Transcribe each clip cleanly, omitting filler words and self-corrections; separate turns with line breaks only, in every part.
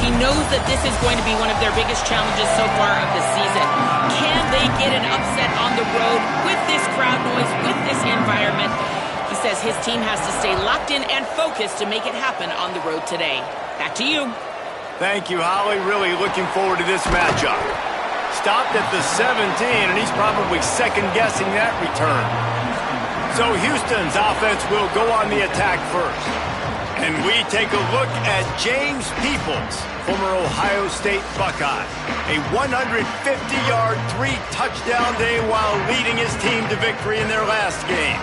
He knows that this is going to be one of their biggest challenges so far of the season. Can they get an upset on the road with this crowd noise, with this environment? He says his team has to stay locked in and focused to make it happen on the road today. Back to you.
Thank you, Holly. Really looking forward to this matchup. Stopped at the 17, and he's probably second-guessing that return. So Houston's offense will go on the attack first. And we take a look at James Peoples, former Ohio State Buckeye. A 150-yard, 3-touchdown day while leading his team to victory in their last game.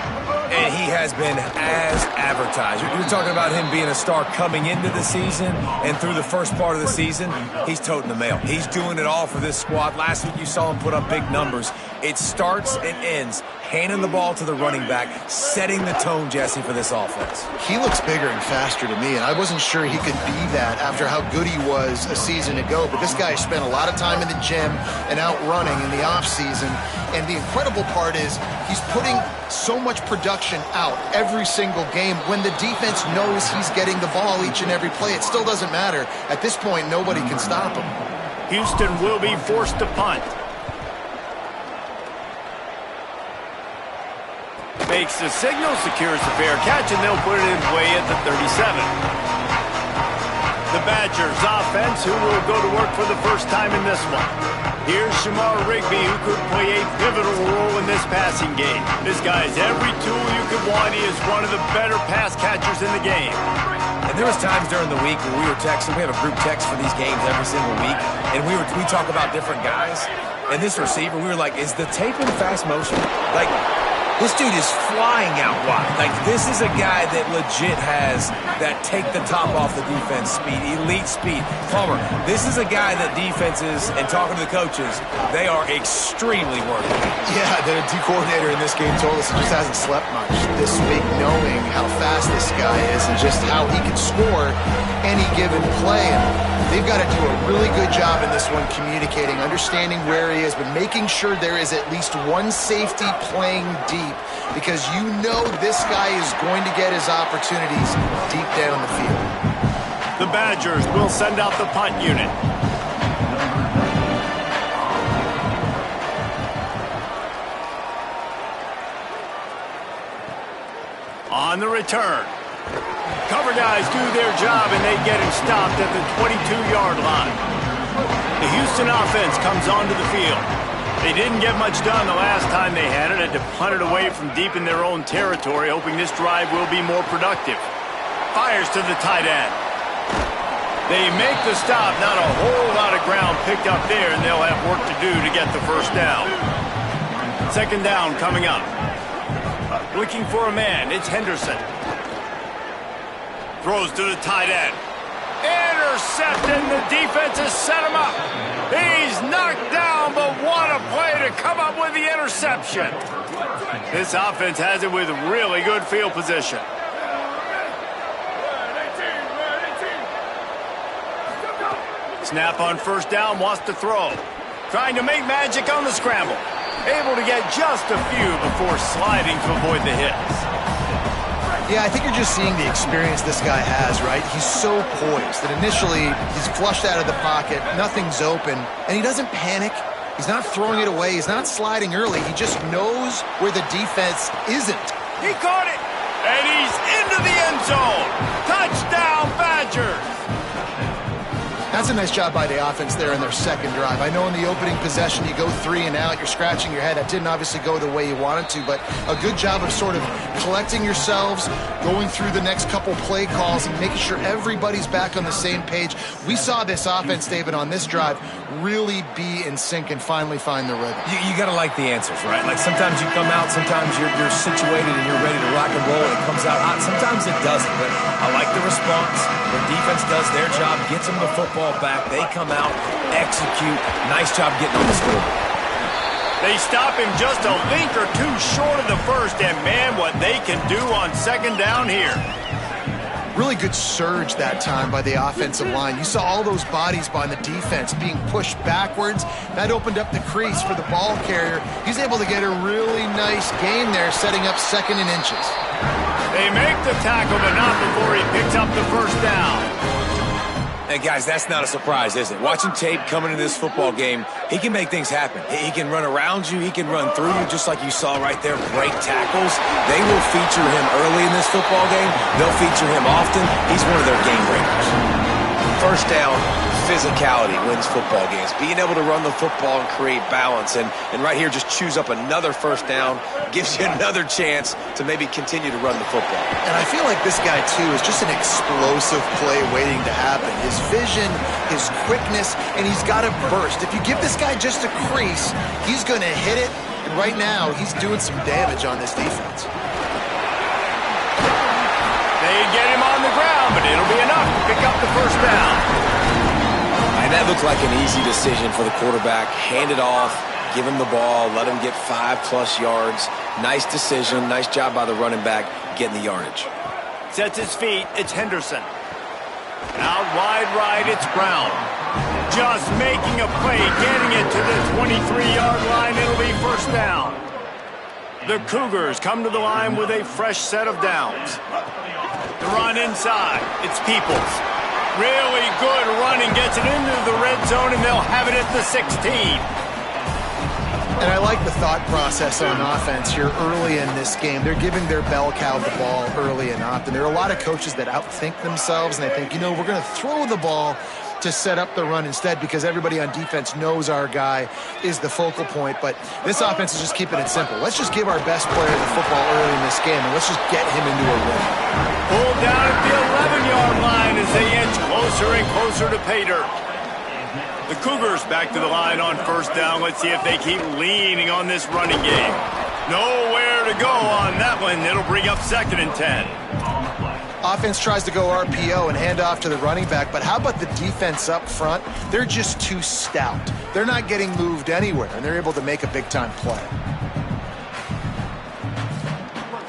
And he has been as advertised. You're talking about him being a star coming into the season, and through the first part of the season, he's toting the mail. He's doing it all for this squad. Last week you saw him put up big numbers. It starts and ends handing the ball to the running back, setting the tone, Jesse, for this offense.
He looks bigger and faster to me, and I wasn't sure he could be that after how good he was a season ago. But this guy spent a lot of time in the gym and out running in the offseason. And the incredible part is he's putting so much production out every single game when the defense knows he's getting the ball each and every play. It still doesn't matter. At this point, nobody can stop him.
Houston will be forced to punt. Makes the signal, secures the fair catch, and they'll put it in play at the 37. The Badgers offense, who will go to work for the first time in this one. Here's Shamar Rigby, who could play a pivotal role in this passing game. This guy's every tool you could want. He is one of the better pass catchers in the game.
And there was times during the week when we were texting. We have a group text for these games every single week, and we talk about different guys. And this receiver, we were like, is the tape in fast motion? Like, this dude is flying out wide. Like, this is a guy that legit has that take the top off the defense speed, elite speed. Palmer, this is a guy that defenses, and talking to the coaches, they are extremely worried about.
Yeah, the D coordinator in this game told us he just hasn't slept much this week, knowing how fast this guy is and just how he can score any given play. And they've got to do a really good job in this one communicating, understanding where he is, but making sure there is at least one safety playing deep, because you know this guy is going to get his opportunities deep down the field.
The Badgers will send out the punt unit. On the return. Cover guys do their job, and they get him stopped at the 22-yard line. The Houston offense comes onto the field. They didn't get much done the last time they had it. Had to punt it away from deep in their own territory, hoping this drive will be more productive. Fires to the tight end. They make the stop. Not a whole lot of ground picked up there, and they'll have work to do to get the first down. Second down coming up. Looking for a man. It's Henderson. Throws to the tight end. Intercepted. The defense has set him up. He's knocked down, but what a play to come up with the interception. This offense has it with really good field position. Snap on first down, wants to throw. Trying to make magic on the scramble. Able to get just a few before sliding to avoid the hits.
Yeah, I think you're just seeing the experience this guy has, right? He's so poised that initially he's flushed out of the pocket, nothing's open, and he doesn't panic. He's not throwing it away. He's not sliding early. He just knows where the defense isn't.
He caught it, and he's into the end zone. Touchdown, Badgers.
That's a nice job by the offense there in their second drive. I know in the opening possession you go 3 and out, you're scratching your head. That didn't obviously go the way you wanted to, but a good job of sort of collecting yourselves, going through the next couple play calls, and making sure everybody's back on the same page. We saw this offense, David, on this drive really be in sync and finally find the rhythm.
You got to like the answers, right? Like sometimes you come out, sometimes you're situated and you're ready to rock and roll, and it comes out hot. Sometimes it doesn't, but I like the response. The defense does their job, gets them the football back. They come out, execute. Nice job getting on the scoreboard.
They stop him just a link or two short of the first, and man, what they can do on second down here.
Really good surge that time by the offensive line. You saw all those bodies by the defense being pushed backwards. That opened up the crease for the ball carrier. He's able to get a really nice gain there, setting up second and inches.
They make the tackle, but not before he picks up the first down.
And guys, that's not a surprise, is it? Watching tape coming into this football game, he can make things happen. He can run around you, he can run through you, just like you saw right there, break tackles. They will feature him early in this football game. They'll feature him often. He's one of their game breakers. First down, physicality wins football games. Being able to run the football and create balance. And right here, just choose up another first down, gives you another chance to maybe continue to run the football.
And I feel like this guy, too, is just an explosive play waiting to happen. His vision, his quickness, and he's got a burst. If you give this guy just a crease, he's going to hit it. And right now, he's doing some damage on this defense.
They get him on the ground, but it'll be enough to pick up the first down.
And that looked like an easy decision for the quarterback. Hand it off, give him the ball, let him get 5+ yards. Nice decision, nice job by the running back getting the yardage.
Sets his feet, it's Henderson. Out wide right, it's Brown. Just making a play, getting it to the 23-yard line. It'll be first down. The Cougars come to the line with a fresh set of downs. The run inside, it's Peoples. Really good running, gets it into the red zone, and they'll have it at the 16.
And I like the thought process on offense here early in this game. They're giving their bell cow the ball early and often. There are a lot of coaches that outthink themselves, and they think, you know, we're going to throw the ball to set up the run instead because everybody on defense knows our guy is the focal point. But this offense is just keeping it simple. Let's just give our best player the football early in this game, and let's just get him into a rhythm.
Pulled down at the 11-yard line as they inch closer and closer to pay dirt. The Cougars back to the line on first down. Let's see if they keep leaning on this running game. Nowhere to go on that one. It'll bring up 2nd and 10.
Offense tries to go RPO and hand off to the running back, but how about the defense up front? They're just too stout. They're not getting moved anywhere, and they're able to make a big-time play.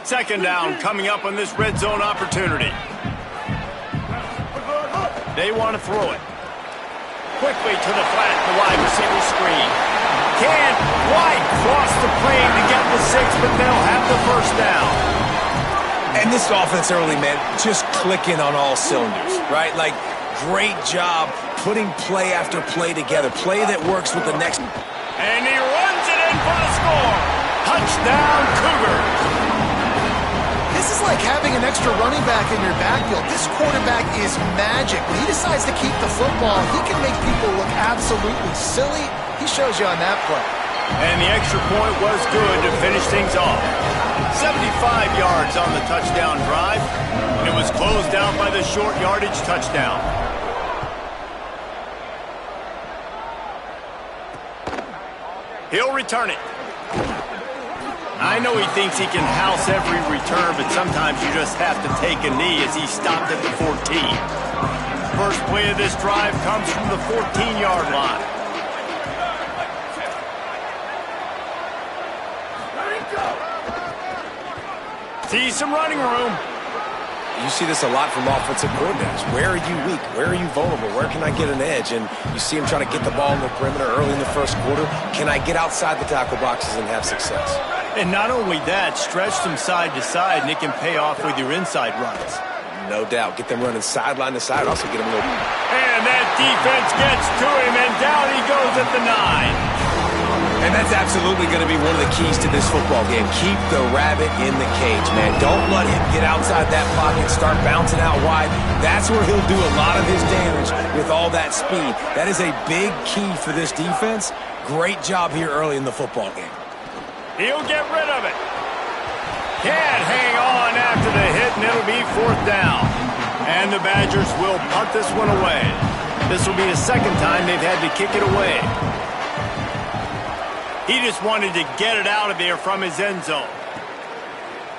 2nd down coming up on this red zone opportunity. They want to throw it. Quickly to the flat, the wide receiver screen. Can't quite cross the plane to get the 6, but they'll have the first down.
And this offense early, man, just clicking on all cylinders, right? Like, great job putting play after play together. Play that works with the next.
And he runs it in for the score. Touchdown, Cougars.
This is like having an extra running back in your backfield. This quarterback is magic. When he decides to keep the football, he can make people look absolutely silly. He shows you on that play.
And the extra point was good to finish things off. 75 yards on the touchdown drive. It was closed out by the short yardage touchdown. He'll return it. I know he thinks he can house every return, but sometimes you just have to take a knee as he stopped at the 14. First play of this drive comes from the 14-yard line. See some running room.
You see this a lot from offensive coordinators. Where are you weak? Where are you vulnerable? Where can I get an edge? And you see him trying to get the ball in the perimeter early in the first quarter. Can I get outside the tackle boxes and have success?
And not only that, stretch them side to side, and it can pay off with your inside runs.
No doubt. Get them running sideline to side. Also get them a little.
And that defense gets to him, and down he goes at the 9.
And that's absolutely going to be one of the keys to this football game. Keep the rabbit in the cage, man. Don't let him get outside that pocket, start bouncing out wide. That's where he'll do a lot of his damage with all that speed. That is a big key for this defense. Great job here early in the football game.
He'll get rid of it. Can't hang on after the hit, and it'll be 4th down. And the Badgers will punt this one away. This will be the 2nd time they've had to kick it away. He just wanted to get it out of there from his end zone.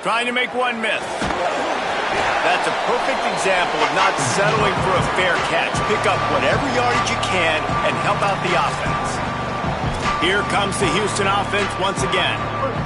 Trying to make one miss. That's a perfect example of not settling for a fair catch. Pick up whatever yardage you can and help out the offense. Here comes the Houston offense once again.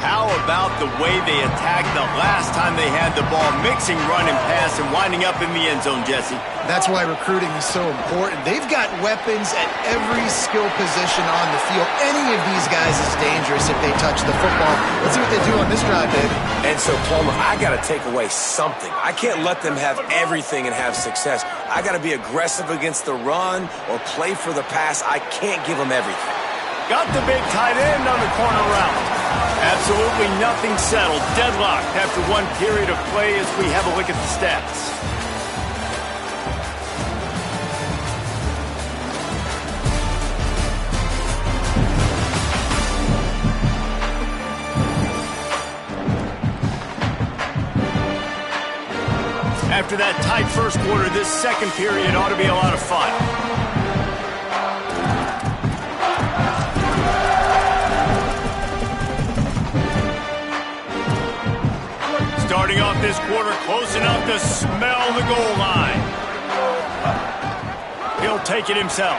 How about the way they attacked the last time they had the ball, mixing run and pass and winding up in the end zone, Jesse?
That's why recruiting is so important. They've got weapons at every skill position on the field. Any of these guys is dangerous if they touch the football. Let's see what they do on this drive, David.
And so, Palmer, I got to take away something. I can't let them have everything and have success. I got to be aggressive against the run or play for the pass. I can't give them everything.
Got the big tight end on the corner route. Absolutely nothing settled. Deadlocked after one period of play as we have a look at the stats. After that tight first quarter, this second period ought to be a lot of fun. Starting off this quarter close enough to smell the goal line. He'll take it himself.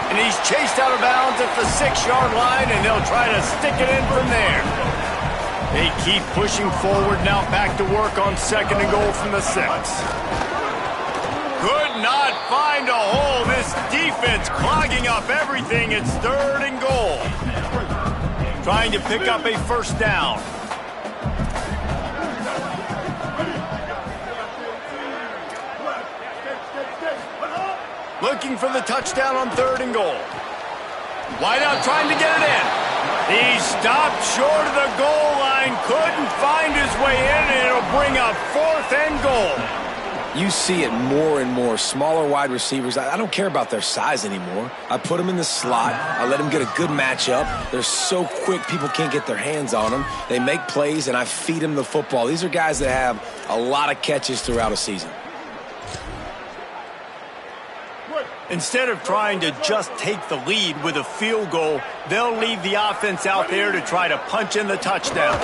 And he's chased out of bounds at the 6-yard line, and they'll try to stick it in from there. They keep pushing forward, now back to work on second and goal from the 6. Could not find a hole. This defense clogging up everything. It's third and goal. Trying to pick up a first down. Looking for the touchdown on third and goal. Wideout trying to get it in. He stopped short of the goal line, couldn't find his way in, and it'll bring up fourth and goal.
You see it more and more. Smaller wide receivers, I don't care about their size anymore. I put them in the slot. I let them get a good matchup. They're so quick, people can't get their hands on them. They make plays, and I feed them the football. These are guys that have a lot of catches throughout a season.
Instead of trying to just take the lead with a field goal, they'll leave the offense out there to try to punch in the touchdown.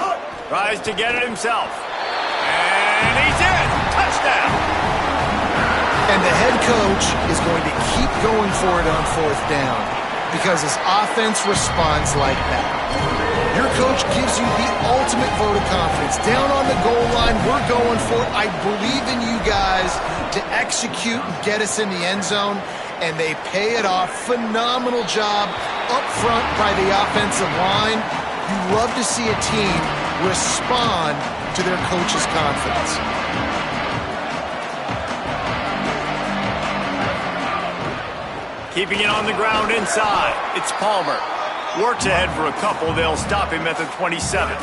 Tries to get it himself. And he's in! Touchdown!
And the head coach is going to keep going for it on fourth down because his offense responds like that. Your coach gives you the ultimate vote of confidence. Down on the goal line, we're going for it. I believe in you guys to execute and get us in the end zone. And they pay it off. Phenomenal job up front by the offensive line. You love to see a team respond to their coach's confidence.
Keeping it on the ground inside. It's Palmer. Works ahead for a couple. They'll stop him at the 27.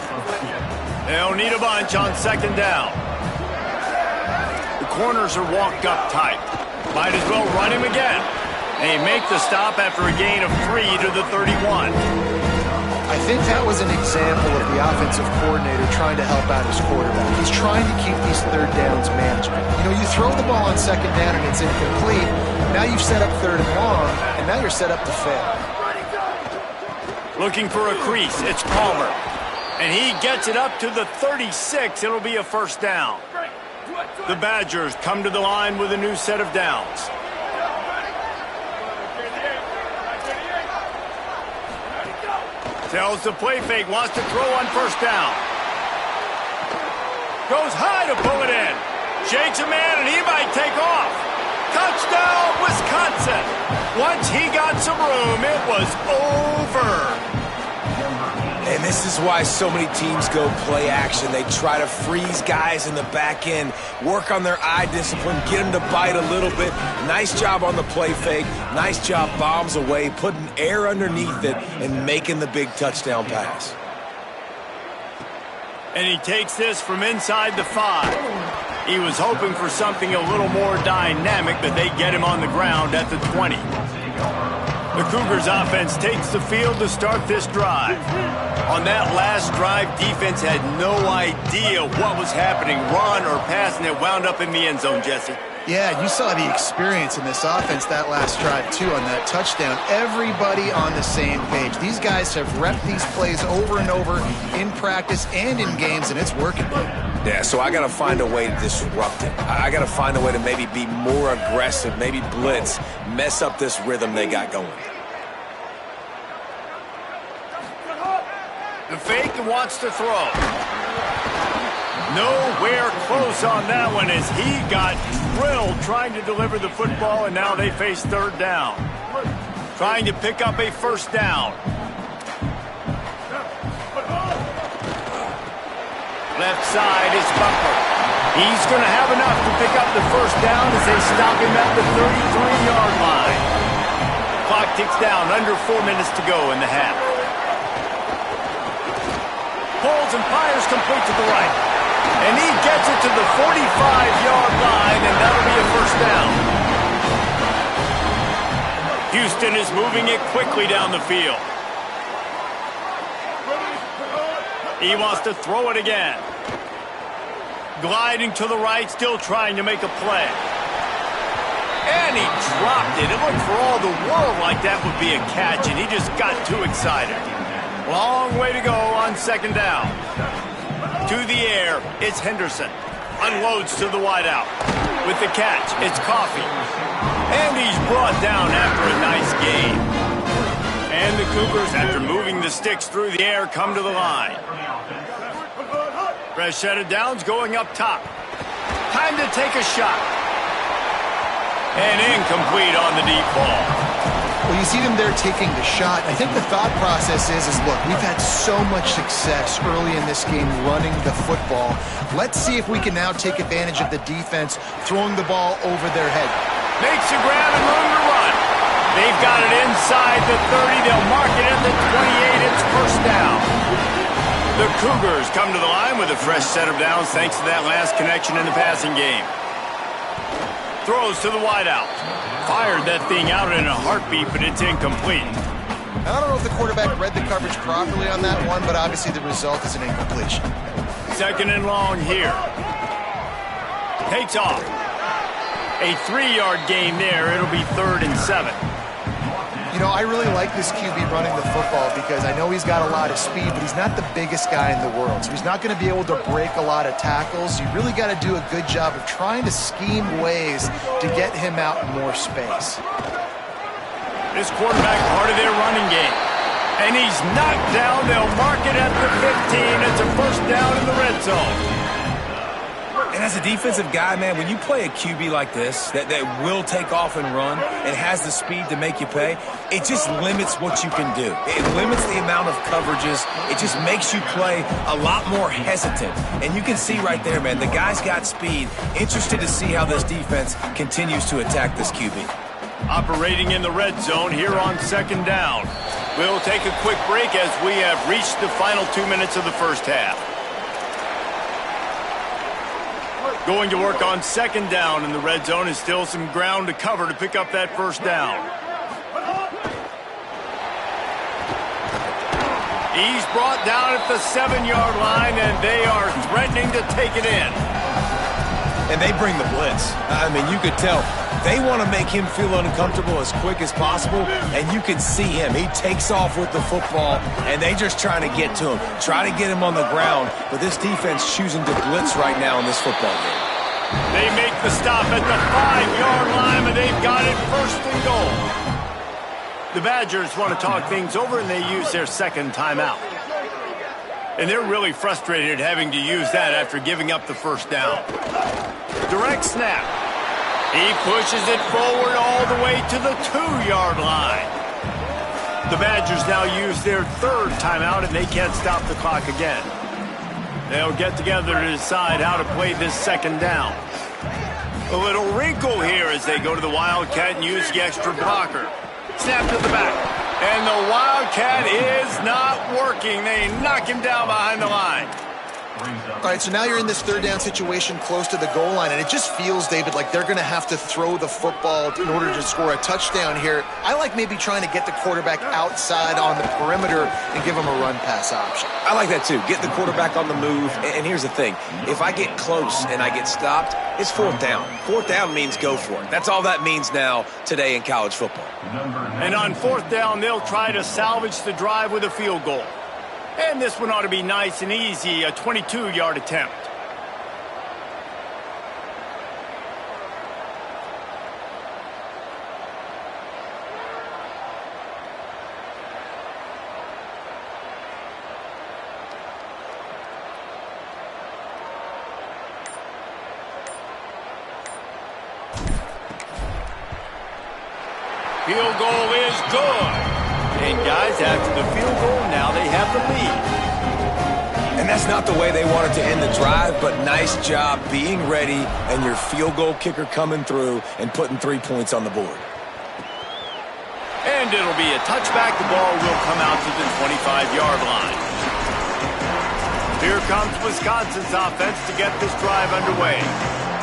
They'll need a bunch on second down. The corners are walked up tight. Might as well run him again. They make the stop after a gain of 3 to the 31.
I think that was an example of the offensive coordinator trying to help out his quarterback. He's trying to keep these third downs manageable. You know, you throw the ball on second down and it's incomplete. Now you've set up third and long, and now you're set up to fail.
Looking for a crease. It's Palmer. And he gets it up to the 36. It'll be a first down. The Badgers come to the line with a new set of downs. Tells the play fake, wants to throw on first down. Goes high to pull it in. Shakes a man and he might take off. Touchdown, Wisconsin. Once he got some room, it was over.
And this is why so many teams go play action. They try to freeze guys in the back end, work on their eye discipline, get them to bite a little bit. Nice job on the play fake. Nice job bombs away, putting air underneath it, and making the big touchdown pass.
And he takes this from inside the 5. He was hoping for something a little more dynamic, but they get him on the ground at the 20. The Cougars offense takes the field to start this drive. On that last drive, defense had no idea what was happening, run or pass, and it wound up in the end zone, Jesse.
Yeah, you saw the experience in this offense that last drive, too, on that touchdown. Everybody on the same page. These guys have repped these plays over and over in practice and in games, and it's working.
Yeah, so I got to find a way to disrupt it. I got to find a way to maybe be more aggressive, maybe blitz, mess up this rhythm they got going.
The fake and wants to throw. Nowhere close on that one as he got drilled trying to deliver the football, and now they face third down. Trying to pick up a first down. Left side is Butler. He's going to have enough to pick up the first down as they stop him at the 33-yard line. Clock ticks down, under 4 minutes to go in the half. Pulls and fires complete to the right. And he gets it to the 45-yard line, and that'll be a first down. Houston is moving it quickly down the field. He wants to throw it again. Gliding to the right, still trying to make a play. And he dropped it. It looked for all the world like that would be a catch, and he just got too excited. Long way to go on second down. To the air, it's Henderson. Unloads to the wideout. With the catch, it's Coffee. And he's brought down after a nice gain. And the Cougars, after moving the sticks through the air, come to the line. Fresh set of downs going up top. Time to take a shot. And incomplete on the deep ball.
Well, you see them there taking the shot. I think the thought process is look, we've had so much success early in this game running the football. Let's see if we can now take advantage of the defense throwing the ball over their head.
Makes the ground and room to run. They've got it inside the 30. They'll mark it at the 28. It's first down. The Cougars come to the line with a fresh set of downs thanks to that last connection in the passing game. Throws to the wideout. Fired that thing out in a heartbeat, but it's incomplete.
I don't know if the quarterback read the coverage properly on that one, but obviously the result is an incompletion.
Second and long here. Takes off. A 3-yard gain there. It'll be 3rd and 7.
You know, I really like this QB running the football because I know he's got a lot of speed, but he's not the biggest guy in the world. So he's not going to be able to break a lot of tackles. You really got to do a good job of trying to scheme ways to get him out in more space.
This quarterback part of their running game. And he's knocked down. They'll mark it at the 15. It's a first down in the red zone.
And as a defensive guy, man, when you play a QB like this that will take off and run and has the speed to make you pay, it just limits what you can do. It limits the amount of coverages. It just makes you play a lot more hesitant. And you can see right there, man, the guy's got speed. Interested to see how this defense continues to attack this QB.
Operating in the red zone here on second down. We'll take a quick break as we have reached the final 2 minutes of the first half. Going to work on second down in the red zone is still some ground to cover to pick up that first down. He's brought down at the 7-yard line, and they are threatening to take it in.
And they bring the blitz. I mean, you could tell they want to make him feel uncomfortable as quick as possible, and you can see him. He takes off with the football, and they just trying to get to him, try to get him on the ground, but this defense choosing to blitz right now in this football game.
They make the stop at the 5-yard line, and they've got it first and goal. The Badgers want to talk things over, and they use their second timeout. And they're really frustrated having to use that after giving up the first down. Direct snap. He pushes it forward all the way to the 2-yard line. The Badgers now use their third timeout, and they can't stop the clock again. They'll get together to decide how to play this second down. A little wrinkle here as they go to the Wildcat and use the extra blocker. Snap to the back. And the Wildcat is not working. They knock him down behind the line.
All right, so now you're in this third down situation close to the goal line, and it just feels, David, like they're going to have to throw the football in order to score a touchdown here. I like maybe trying to get the quarterback outside on the perimeter and give him a run-pass option.
I like that, too. Get the quarterback on the move. And here's the thing. If I get close and I get stopped, it's fourth down. Fourth down means go for it. That's all that means now today in college football.
And on fourth down, they'll try to salvage the drive with a field goal. And this one ought to be nice and easy, a 22-yard attempt. Field goal is good. And guys, after the field goal, now they have the lead.
And that's not the way they wanted to end the drive, but nice job being ready and your field goal kicker coming through and putting 3 points on the board.
And it'll be a touchback. The ball will come out to the 25-yard line. Here comes Wisconsin's offense to get this drive underway.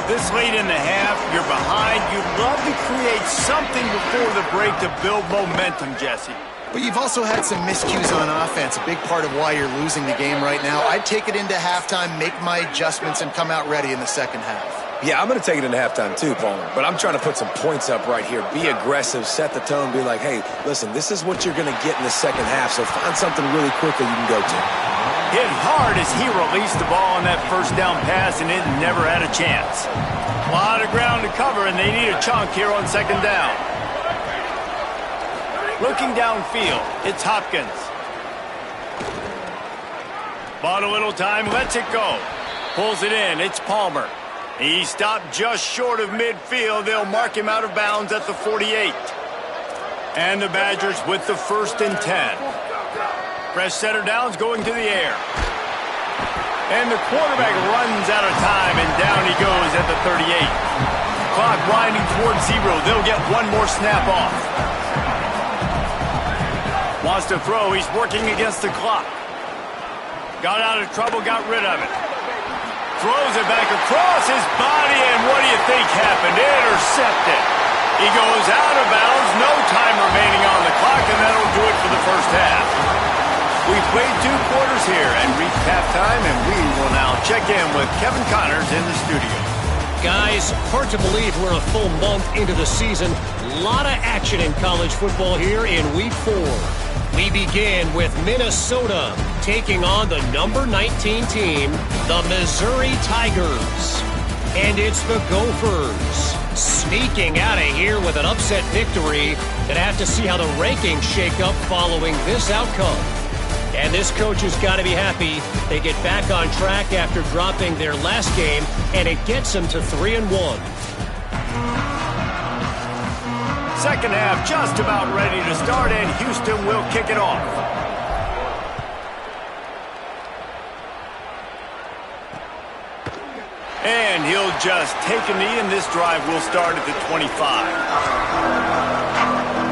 This late in the half, you're behind. You'd love to create something before the break to build momentum, Jesse.
But you've also had some miscues on offense, a big part of why you're losing the game right now. I'd take it into halftime, make my adjustments, and come out ready in the second half.
Yeah, I'm going to take it into halftime too, Palmer. But I'm trying to put some points up right here. Be aggressive, set the tone, be like, hey, listen, this is what you're going to get in the second half, so find something really quick that you can go to.
Hit hard as he released the ball on that first down pass, and it never had a chance. A lot of ground to cover, and they need a chunk here on second down. Looking downfield, it's Hopkins. Bought a little time, lets it go. Pulls it in, it's Palmer. He stopped just short of midfield. They'll mark him out of bounds at the 48. And the Badgers with the 1st and 10. Fresh setter downs going to the air. And the quarterback runs out of time, and down he goes at the 38. Clock winding towards 0. They'll get one more snap off. Wants to throw. He's working against the clock. Got out of trouble, got rid of it. Throws it back across his body, and what do you think happened? Intercepted. He goes out of bounds, no time remaining on the clock, and that'll do it for the first half. We played 2 quarters here and reached halftime, and we will now check in with Kevin Connors in the studio.
Guys, hard to believe we're a full month into the season. A lot of action in college football here in Week 4. We begin with Minnesota taking on the number 19 team, the Missouri Tigers. And it's the Gophers sneaking out of here with an upset victory. Gonna have to see how the rankings shake up following this outcome. And this coach has got to be happy they get back on track after dropping their last game, and it gets them to 3-1.
Second half just about ready to start, and Houston will kick it off. And he'll just take a knee, and this drive will start at the 25.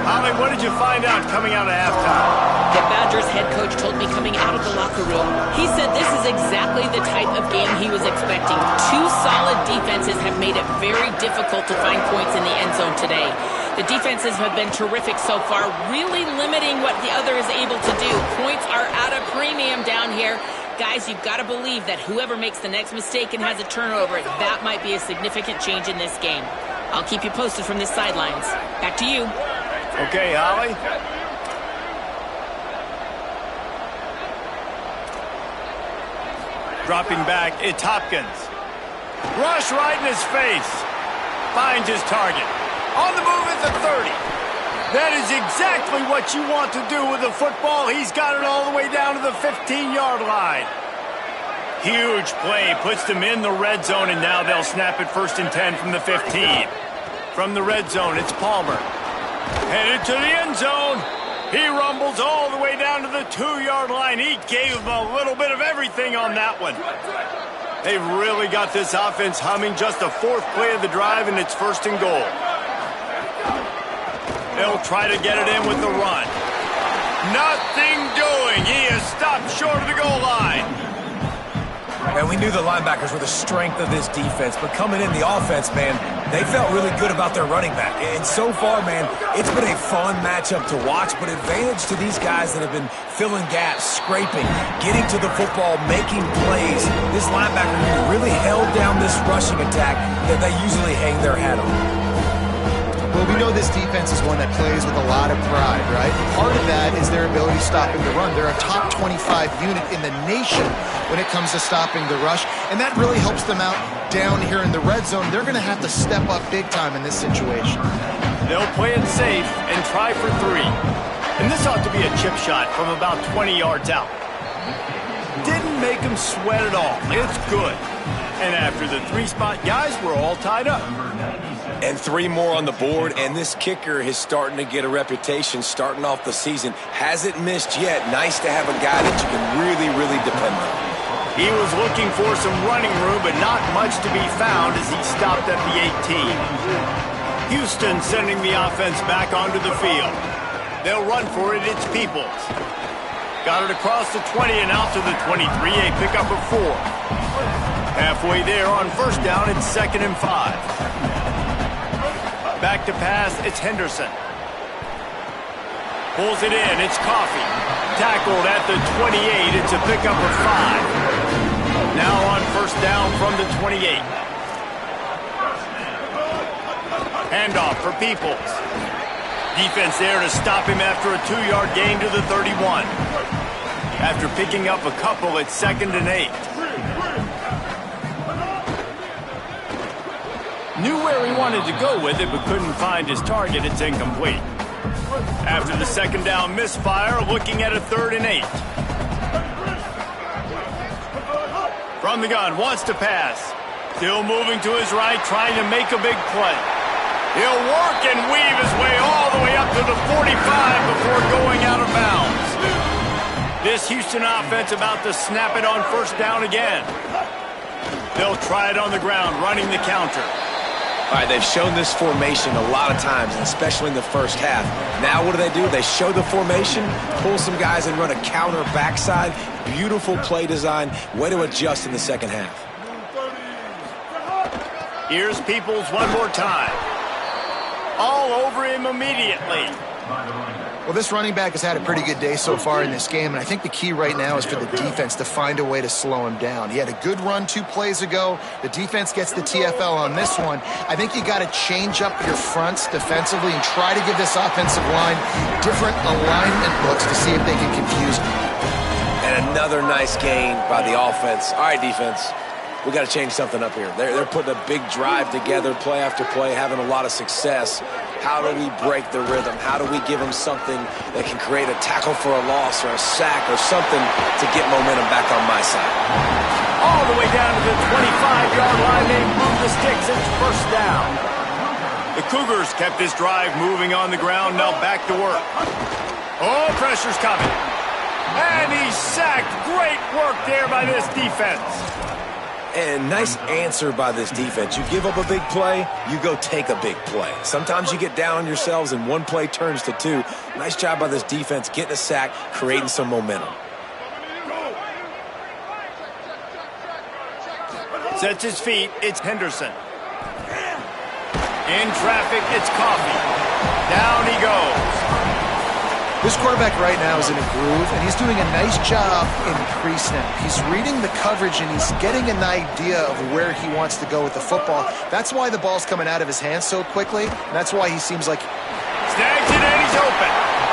Holly, what did you find out coming out of halftime?
The Badgers head coach told me coming out of the locker room, he said this is exactly the type of game he was expecting. 2 solid defenses have made it very difficult to find points in the end zone today. The defenses have been terrific so far, really limiting what the other is able to do. Points are at a premium down here. Guys, you've got to believe that whoever makes the next mistake and has a turnover, that might be a significant change in this game. I'll keep you posted from the sidelines. Back to you.
Okay, Holly. Dropping back, it's Hopkins. Rush right in his face. Finds his target. On the move at the 30. That is exactly what you want to do with the football. He's got it all the way down to the 15-yard line. Huge play, puts them in the red zone, and now they'll snap it 1st and 10 from the 15. From the red zone, it's Palmer. Headed to the end zone. He rumbles all the way down to the 2-yard line. He gave them a little bit of everything on that one. They've really got this offense humming. Just the 4th play of the drive, and it's 1st and goal. They'll try to get it in with the run. Nothing doing. He is stopped short of the goal line.
And we knew the linebackers were the strength of this defense, but coming in the offense, man, they felt really good about their running back. And so far, man, it's been a fun matchup to watch, but advantage to these guys that have been filling gaps, scraping, getting to the football, making plays. This linebacker really held down this rushing attack that they usually hang their hat on.
Well, we know this defense is one that plays with a lot of pride, right? Part of that is their ability stopping the run. They're a top 25 unit in the nation when it comes to stopping the rush, and that really helps them out down here in the red zone. They're going to have to step up big time in this situation.
They'll play it safe and try for 3. And this ought to be a chip shot from about 20 yards out. Didn't make them sweat at all. It's good. And after the 3 spot, guys, we're all tied up.
And 3 more on the board, and this kicker is starting to get a reputation starting off the season. Hasn't missed yet. Nice to have a guy that you can really, really depend on.
He was looking for some running room, but not much to be found as he stopped at the 18. Houston sending the offense back onto the field. They'll run for it. It's Peoples. Got it across the 20 and out to the 23, a pickup of 4. Halfway there on first down, it's 2nd and 5. Back to pass, it's Henderson. Pulls it in, it's Coffee. Tackled at the 28, it's a pickup of 5. Now on first down from the 28. Handoff for Peoples. Defense there to stop him after a 2-yard gain to the 31. After picking up a couple, it's 2nd and 8. Knew where he wanted to go with it, but couldn't find his target. It's incomplete. After the 2nd down misfire, looking at a 3rd and 8. From the gun, wants to pass. Still moving to his right, trying to make a big play. He'll work and weave his way all the way up to the 45 before going out of bounds. This Houston offense about to snap it on first down again. They'll try it on the ground, running the counter.
All right, they've shown this formation a lot of times, and especially in the first half. Now what do? They show the formation, pull some guys, and run a counter backside. Beautiful play design. Way to adjust in the second half.
Here's Peoples one more time. All over him immediately.
Well, this running back has had a pretty good day so far in this game, and I think the key right now is for the defense to find a way to slow him down. He had a good run 2 plays ago. The defense gets the TFL on this one. I think you got to change up your fronts defensively and try to give this offensive line different alignment looks to see if they can confuse him.
And another nice gain by the offense. All right, defense. We got to change something up here. They're putting a big drive together, play after play, having a lot of success. How do we break the rhythm? How do we give them something that can create a tackle for a loss or a sack or something to get momentum back on my side?
All the way down to the 25-yard line. They move the sticks. It's first down. The Cougars kept this drive moving on the ground. Now back to work. Oh, pressure's coming. And he's sacked. Great work there by this defense.
And nice answer by this defense. You give up a big play, you go take a big play. Sometimes you get down on yourselves and one play turns to 2. Nice job by this defense getting a sack, creating some momentum.
Sets his feet, it's Henderson. In traffic, it's Coffee. Down he goes.
This quarterback right now is in a groove, and he's doing a nice job in pre-snap. He's reading the coverage, and he's getting an idea of where he wants to go with the football. That's why the ball's coming out of his hands so quickly, and that's why he seems like...
Snags it, and he's open.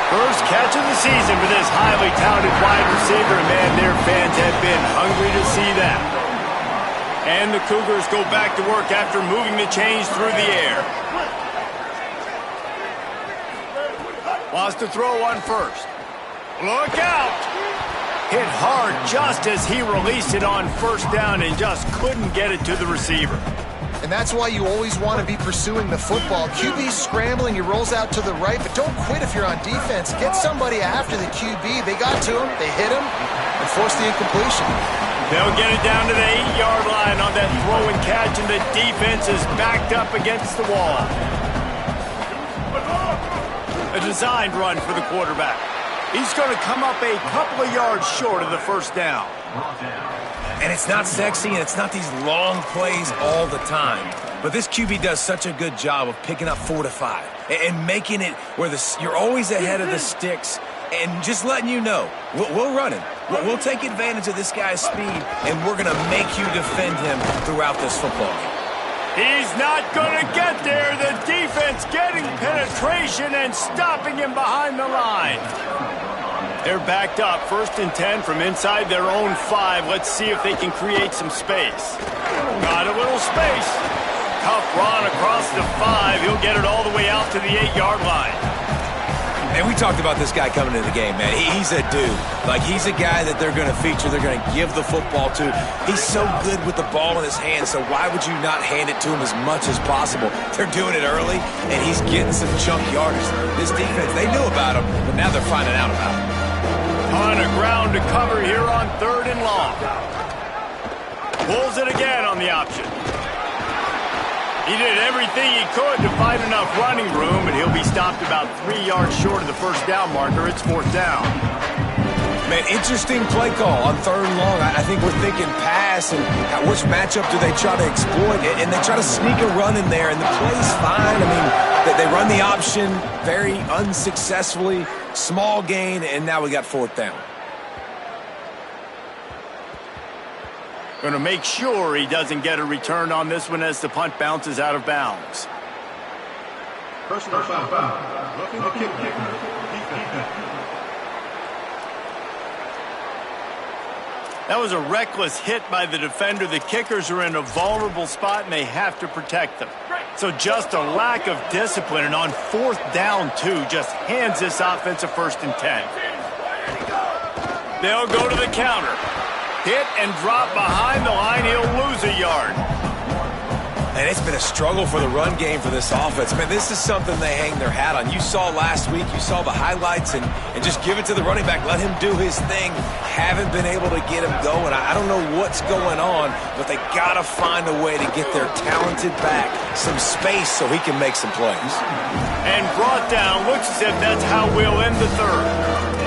First catch of the season for this highly touted wide receiver, and man, their fans have been hungry to see that. And the Cougars go back to work after moving the chains through the air. Wants to throw on first. Look out! Hit hard just as he released it on first down and just couldn't get it to the receiver.
And that's why you always want to be pursuing the football. QB's scrambling, he rolls out to the right, but don't quit if you're on defense. Get somebody after the QB. They got to him, they hit him, and forced the incompletion.
They'll get it down to the 8-yard line on that throw and catch, and the defense is backed up against the wall. A designed run for the quarterback. He's going to come up a couple of yards short of the first down.
And it's not sexy, and it's not these long plays all the time. But this QB does such a good job of picking up 4 to 5 and making it where you're always ahead of the sticks and just letting you know, we'll run him. We'll take advantage of this guy's speed, and we're going to make you defend him throughout this football game.
He's not going to get there. The defense getting penetration and stopping him behind the line. They're backed up. 1st and 10 from inside their own 5. Let's see if they can create some space. Got a little space. Tough run across the 5. He'll get it all the way out to the 8-yard line.
And we talked about this guy coming into the game, man. He's a dude. Like, he's a guy that they're going to feature, they're going to give the football to. He's so good with the ball in his hands, so why would you not hand it to him as much as possible? They're doing it early, and he's getting some chunk yardage. This defense, they knew about him, but now they're finding out about him.
On the ground to cover here on 3rd and long. Pulls it again on the option. He did everything he could to find enough running room, but he'll be stopped about 3 yards short of the first down marker. It's 4th down.
Man, interesting play call on 3rd and long. I think we're thinking pass, and which matchup do they try to exploit? And they try to sneak a run in there, and the play's fine. I mean, they run the option very unsuccessfully, small gain, and now we got 4th down.
Going to make sure he doesn't get a return on this one as the punt bounces out of bounds.
Personal foul. Looking to kick.
That was a reckless hit by the defender. The kickers are in a vulnerable spot, and they have to protect them. So just a lack of discipline, and on 4th down, too, just hands this offense a 1st and 10. They'll go to the counter. Hit and drop behind the line. He'll lose a yard.
And it's been a struggle for the run game for this offense. Man, this is something they hang their hat on. You saw last week, you saw the highlights, and just give it to the running back. Let him do his thing. Haven't been able to get him going. I don't know what's going on, but they got to find a way to get their talented back some space so he can make some plays.
And brought down. Looks as if that's how we'll end the 3rd.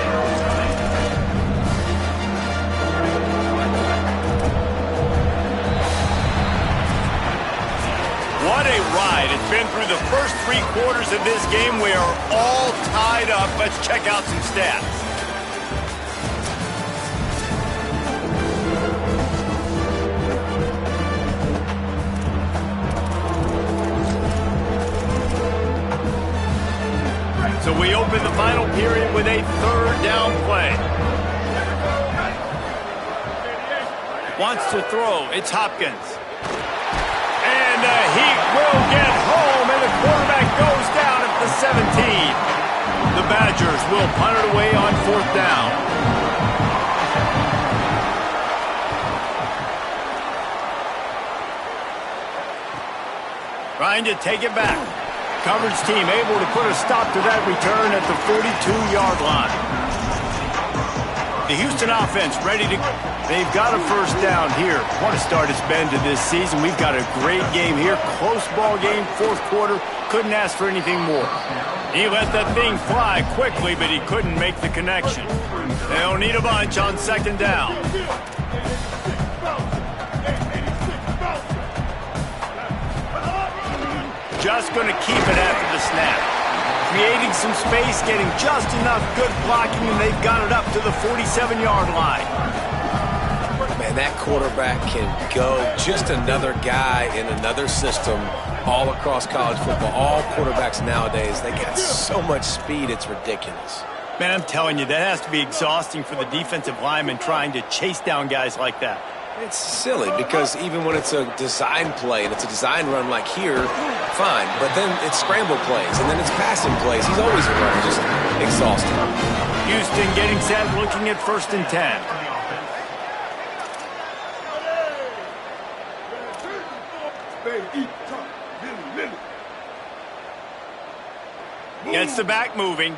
What a ride. It's been through the first 3 quarters of this game. We are all tied up. Let's check out some stats. So we open the final period with a 3rd down play. Wants to throw. It's Hopkins. And he will get home, and the quarterback goes down at the 17. The Badgers will punt it away on 4th down. Trying to take it back. Coverage team able to put a stop to that return at the 42-yard line. The Houston offense ready to... They've got a 1st down here. Want to start its bend to this season. We've got a great game here. Close ball game, 4th quarter. Couldn't ask for anything more. He let that thing fly quickly, but he couldn't make the connection. They'll need a bunch on 2nd down. Just going to keep it after the snap. Creating some space, getting just enough good blocking, and they've got it up to the 47-yard line.
Man, that quarterback can go. Just another guy in another system all across college football. All quarterbacks nowadays, they got so much speed, it's ridiculous.
Man, I'm telling you, that has to be exhausting for the defensive lineman trying to chase down guys like that.
It's silly because even when it's a design play and it's a design run like here, fine. But then it's scramble plays and then it's passing plays. He's always a runner, just exhausting.
Houston getting set, looking at 1st and 10. Gets the back moving.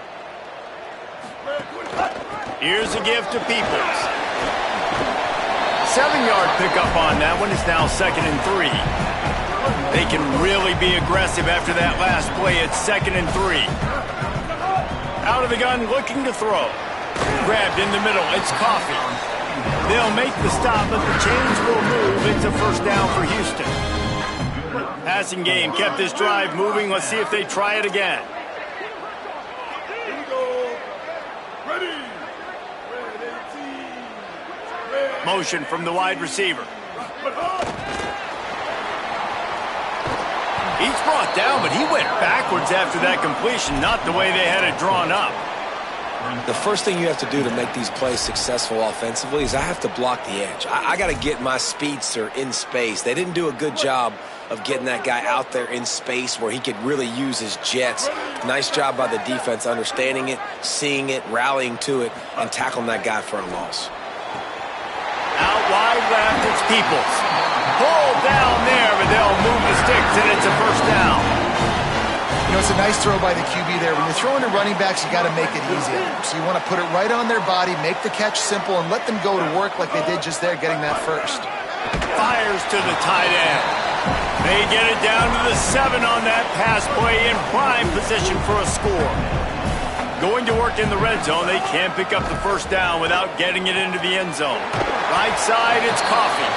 Here's a give to Peoples. 7-yard pickup on that one. It's now 2nd and 3. They can really be aggressive after that last play. It's 2nd and 3. Out of the gun, looking to throw. Grabbed in the middle. It's Coffee. They'll make the stop, but the chains will move. It's a 1st down for Houston. Passing game kept this drive moving. Let's see if they try it again. Motion from the wide receiver. He's brought down, but he went backwards after that completion, not the way they had it drawn up.
The first thing you have to do to make these plays successful offensively is I have to block the edge. I got to get my speedster in space. They didn't do a good job of getting that guy out there in space where he could really use his jets. Nice job by the defense understanding it, seeing it, rallying to it, and tackling that guy for a loss.
Out wide left, it's Peoples. Pulled down there, but they'll move the sticks, and it's a first down.
You know, it's a nice throw by the QB there. When you're throwing to running backs, you got to make it easy on them. So you want to put it right on their body, make the catch simple, and let them go to work like they did just there, getting that first.
Fires to the tight end. They get it down to the 7 on that pass play in prime position for a score. Going to work in the red zone, they can't pick up the first down without getting it into the end zone. Right side, it's Coffee.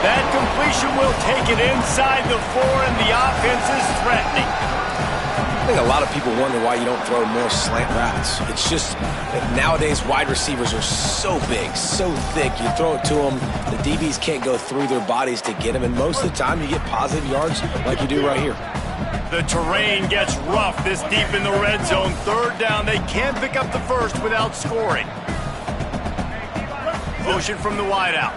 That completion will take it inside the 4, and the offense is threatening.
I think a lot of people wonder why you don't throw more slant routes. It's just that nowadays wide receivers are so big, so thick. You throw it to them, the DBs can't go through their bodies to get them, and most of the time you get positive yards like you do right here.
The terrain gets rough this deep in the red zone. Third down, they can't pick up the first without scoring. Motion from the wideout.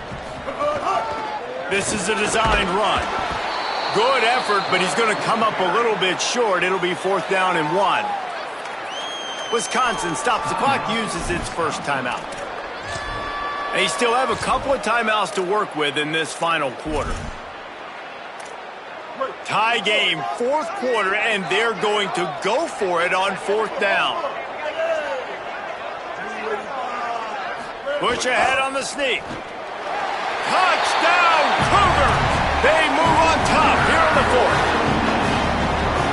This is a designed run. Good effort, but he's going to come up a little bit short. It'll be 4th down and 1. Wisconsin stops the clock, uses its first timeout. They still have a couple of timeouts to work with in this final quarter. Tie game, 4th quarter, and they're going to go for it on 4th down. Push ahead on the sneak. Touchdown, Cougars! They move on top here in the 4th.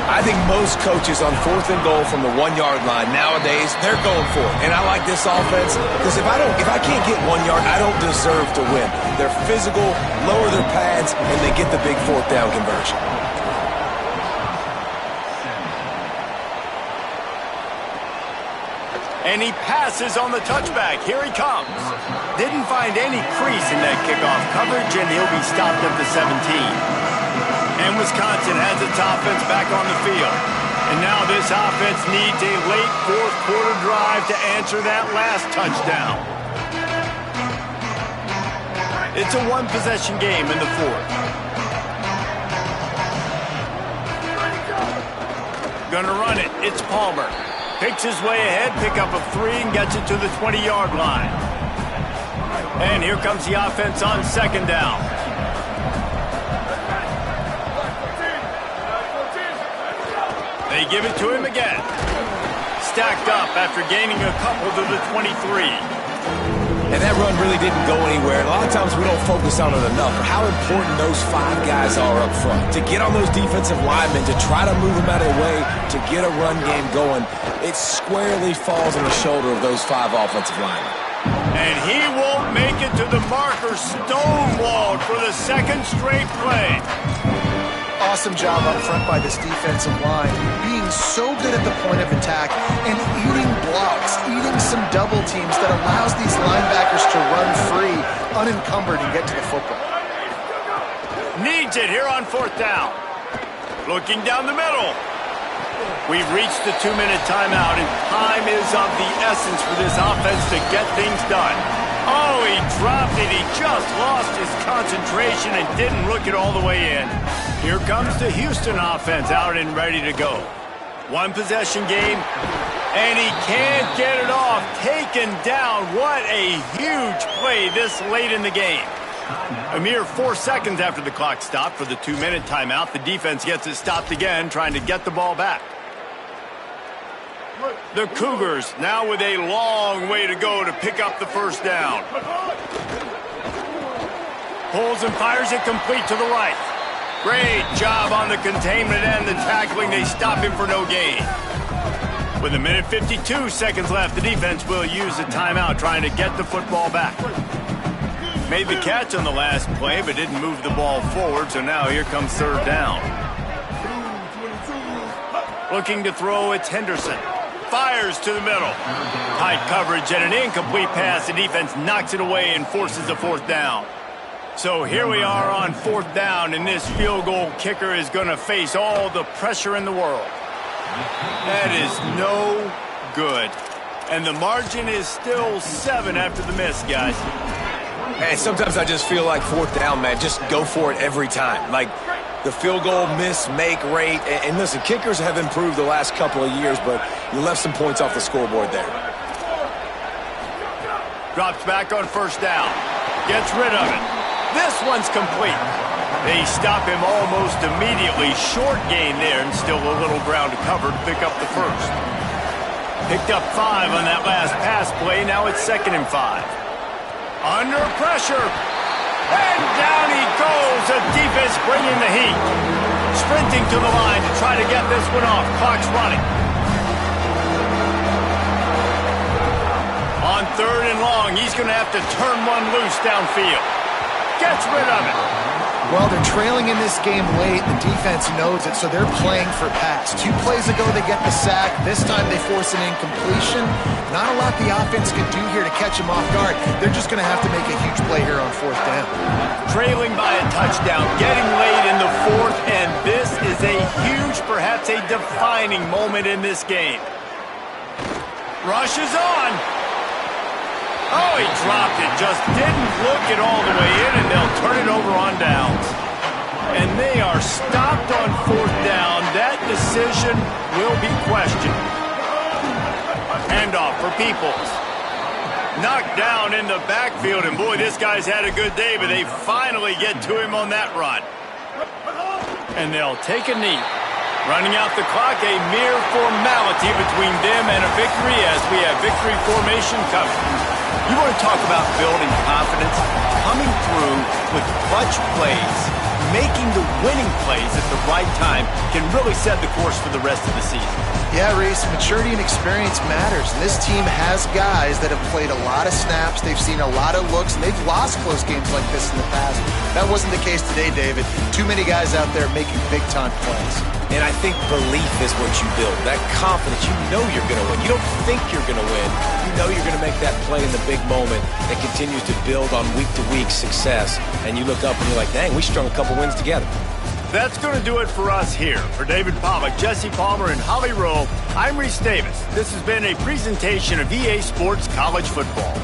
I think most coaches on 4th and goal from the 1-yard line nowadays, they're going for it. And I like this offense because if I can't get 1 yard, I don't deserve to win. They're physical, lower their pads, and they get the big 4th down conversion.
And he passes on the touchback. Here he comes. Didn't find any crease in that kickoff coverage, and he'll be stopped at the 17. And Wisconsin has its offense back on the field. And now this offense needs a late 4th quarter drive to answer that last touchdown. It's a 1-possession game in the 4th. Gonna run it. It's Palmer. Picks his way ahead, pick up a 3, and gets it to the 20-yard line. And here comes the offense on 2nd down. They give it to him again. Stacked up after gaining a couple to the 23.
And that run really didn't go anywhere. A lot of times we don't focus on it enough. How important those 5 guys are up front. To get on those defensive linemen, to try to move them out of the way, to get a run game going, it squarely falls on the shoulder of those 5 offensive linemen.
And he won't make it to the marker, stonewalled for the 2nd straight play.
Awesome job up front by this defensive line, being so good at the point of attack and eating blocks, eating some double teams that allows these linebackers to run free, unencumbered, and get to the football.
Needs it here on 4th down. Looking down the middle. We've reached the 2-minute timeout, and time is of the essence for this offense to get things done. Oh, he dropped it. He just lost his concentration and didn't look it all the way in. Here comes the Houston offense out and ready to go. 1-possession game, and he can't get it off. Taken down. What a huge play this late in the game. A mere 4 seconds after the clock stopped for the 2-minute timeout, the defense gets it stopped again, trying to get the ball back. The Cougars now with a long way to go to pick up the first down. Pulls and fires it complete to the right. Great job on the containment and the tackling. They stop him for no gain. With 1:52 seconds left, the defense will use a timeout trying to get the football back. Made the catch on the last play, but didn't move the ball forward, so now here comes 3rd down. Looking to throw, it's Henderson. Fires to the middle. Tight coverage and an incomplete pass. The defense knocks it away and forces a 4th down. So here we are on 4th down, and this field goal kicker is going to face all the pressure in the world. That is no good. And the margin is still 7 after the miss, guys.
And sometimes I just feel like 4th down, man, just go for it every time. Like the field goal miss-make rate. And listen, kickers have improved the last couple of years, but you left some points off the scoreboard there.
Drops back on 1st down. Gets rid of it. This one's complete. They stop him almost immediately. Short gain there and still a little ground to cover to pick up the first. Picked up 5 on that last pass play. Now it's 2nd and 5. Under pressure. And down he goes. The defense bringing the heat. Sprinting to the line to try to get this one off. Clock's running. On 3rd and long, he's going to have to turn one loose downfield. Gets rid of it.
Well, they're trailing in this game late. The defense knows it, so they're playing for pass. 2 plays ago, they get the sack. This time, they force an incompletion. Not a lot the offense can do here to catch him off guard. They're just going to have to make a huge play here on 4th down.
Trailing by a touchdown, getting late in the 4th, and this is a huge, perhaps a defining moment in this game. Rush is on. Oh, he dropped it. Just didn't look it all the way in, and they'll turn it over on downs. And they are stopped on 4th down. That decision will be questioned. Handoff for Peoples. Knocked down in the backfield, and boy, this guy's had a good day, but they finally get to him on that run. And they'll take a knee. Running out the clock, a mere formality between them and a victory as we have victory formation coming. You want to talk about building confidence? Coming through with clutch plays, making the winning plays at the right time can really set the course for the rest of the season.
Yeah, Reese, maturity and experience matters. And this team has guys that have played a lot of snaps. They've seen a lot of looks, and they've lost close games like this in the past. That wasn't the case today, David. Too many guys out there making big-time plays.
And I think belief is what you build. That confidence, you know you're going to win. You don't think you're going to win. You know you're going to make that play in the big moment that continues to build on week-to-week success. And you look up and you're like, dang, we strung a couple wins together.
That's going to do it for us here. For David Pollack, Jesse Palmer, and Holly Rowe, I'm Reese Davis. This has been a presentation of EA Sports College Football.